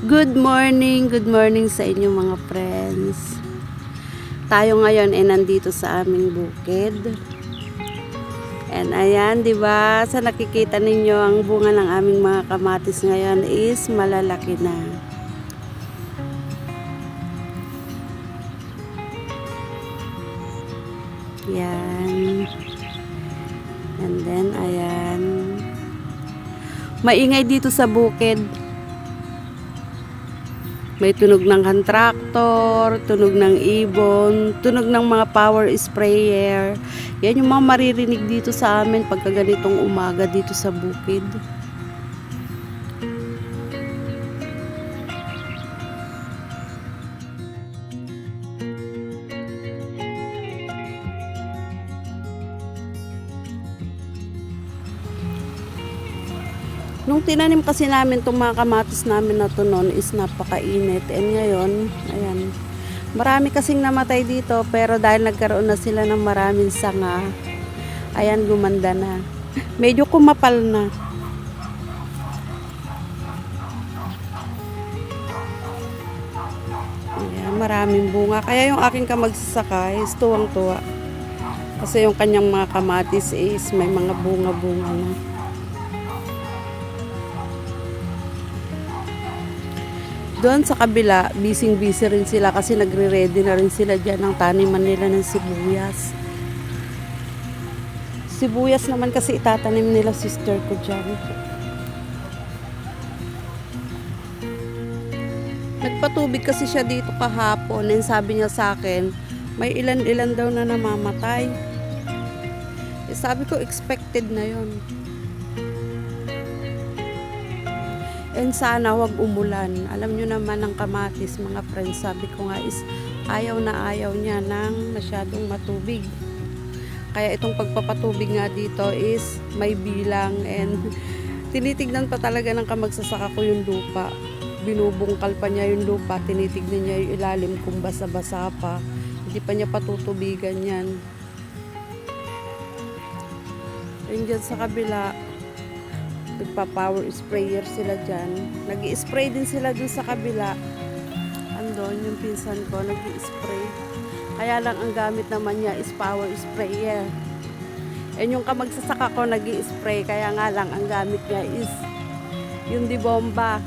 Good morning sa inyo mga friends. Tayo ngayon ay nandito sa aming bukid. And ayan, 'di ba? Sa nakikita ninyo ang bunga ng aming mga kamatis ngayon is malalaki na. Yan. And then ayan. Maingay dito sa bukid. May tunog ng kontraktor, tunog ng ibon, tunog ng mga power sprayer. Yan yung mga maririnig dito sa amin pagka ganitong umaga dito sa bukid. Nung tinanim kasi namin itong mga kamatis namin na to noon is napakainit. And ngayon, ayan, marami kasing namatay dito pero dahil nagkaroon na sila ng maraming sanga, ayan, gumanda na. Medyo kumapal na. Ayan, maraming bunga. Kaya yung aking kamagsasaka is tuwang-tuwa. Kasi yung kanyang mga kamatis is may mga bunga-bunga na. Doon sa kabila, busy-busy rin sila kasi nagre-ready na rin sila dyan ng taniman nila ng sibuyas. Sibuyas naman kasi itatanim nila sister ko dyan. Nagpatubig kasi siya dito kahapon and sabi niya sa akin, may ilan-ilan daw na namamatay. Eh, sabi ko, expected na yon. And sana wag umulan. Alam nyo naman ang kamatis, mga friends, sabi ko nga is ayaw na ayaw niya ng masyadong matubig. Kaya itong pagpapatubig nga dito is may bilang and tinitignan pa talaga ng kamagsasaka ko yung lupa. Binubungkal pa niya yung lupa, tinitignan niya yung ilalim kung basa-basa pa. Hindi pa niya patutubigan yan. And dyan sa kabila, nagpa-power sprayer sila dyan. Nag-i-spray din sila dun sa kabila. Andun, yung pinsan ko, nag-i-spray. Kaya lang ang gamit naman niya is power sprayer. And yung kamagsasaka ko, nag-i-spray. Kaya nga lang, ang gamit niya is yung di bomba.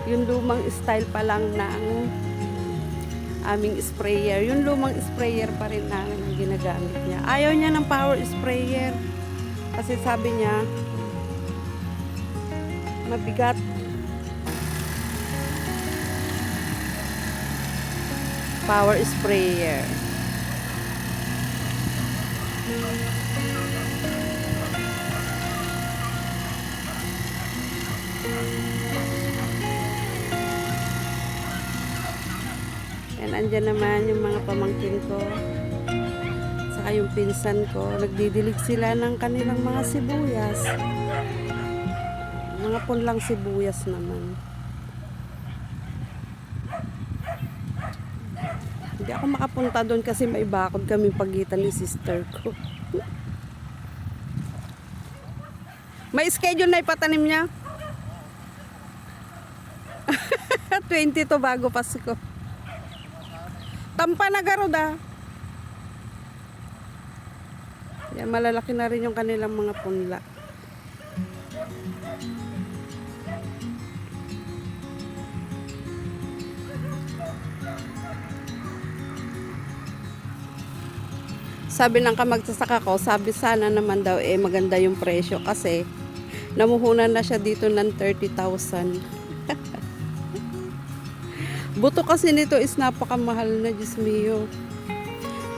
Yung lumang style pa lang ng aming sprayer. Yung lumang sprayer pa rin na ginagamit niya. Ayaw niya ng power sprayer. Kasi sabi niya, mabigat. Power sprayer. And andyan naman yung mga pamangkin ko. Saka yung pinsan ko, nagdidilig sila ng kanilang mga sibuyas. Mga punlang sibuyas naman. Hindi ako makapunta doon kasi may bakod kami pagitan ni sister ko. May schedule na ipatanim niya. 22 bago Pasko. Tampa na garuda. Yan, malalaki na rin yung kanilang mga punla. Sabi ng kamagsasaka ko, sabi sana naman daw maganda yung presyo kasi namuhunan na siya dito ng 30,000. Buto kasi nito is napakamahal na, Diyos mio.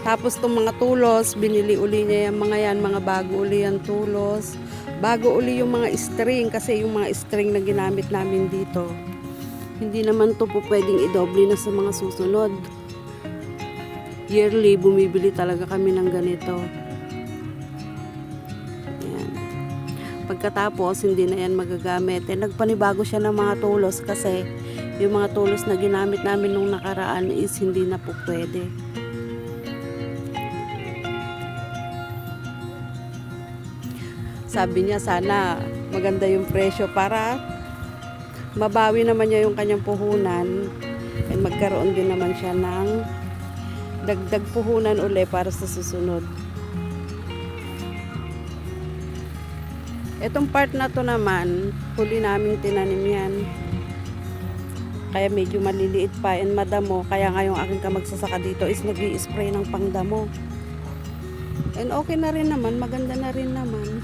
Tapos itong mga tulos, binili uli niya yung mga bago uli yung tulos. Bago uli yung mga string kasi yung mga string na ginamit namin dito. Hindi naman to po pwedeng idoble na sa mga susunod. Yearly, bumibili talaga kami ng ganito. Ayan. Pagkatapos, hindi na yan magagamit. Nagpanibago siya ng mga tulos kasi yung mga tulos na ginamit namin nung nakaraan is hindi na po pwede. Sabi niya sana maganda yung presyo para mabawi naman niya yung kanyang puhunan, ay magkaroon din naman siya ng dagdag puhunan uli para sa susunod. Itong part na to naman, huli naming tinanim yan. Kaya medyo maliliit pa and madamo. Kaya nga yung aking kamagsasaka dito is nag-i-spray ng pangdamo. And okay na rin naman, maganda na rin naman.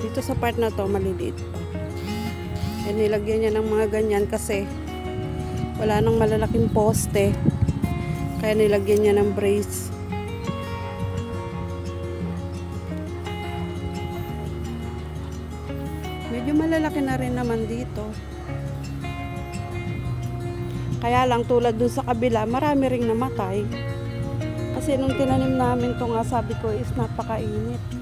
Dito sa part na to, maliliit pa. And nilagyan niya ng mga ganyan kasi wala nang malalaking poste. Kaya nilagyan niya ng brace. Medyo malalaki na rin naman dito. Kaya lang tulad dun sa kabila, marami ring namatay. Kasi nung tinanim namin to nga, sabi ko is napakainit.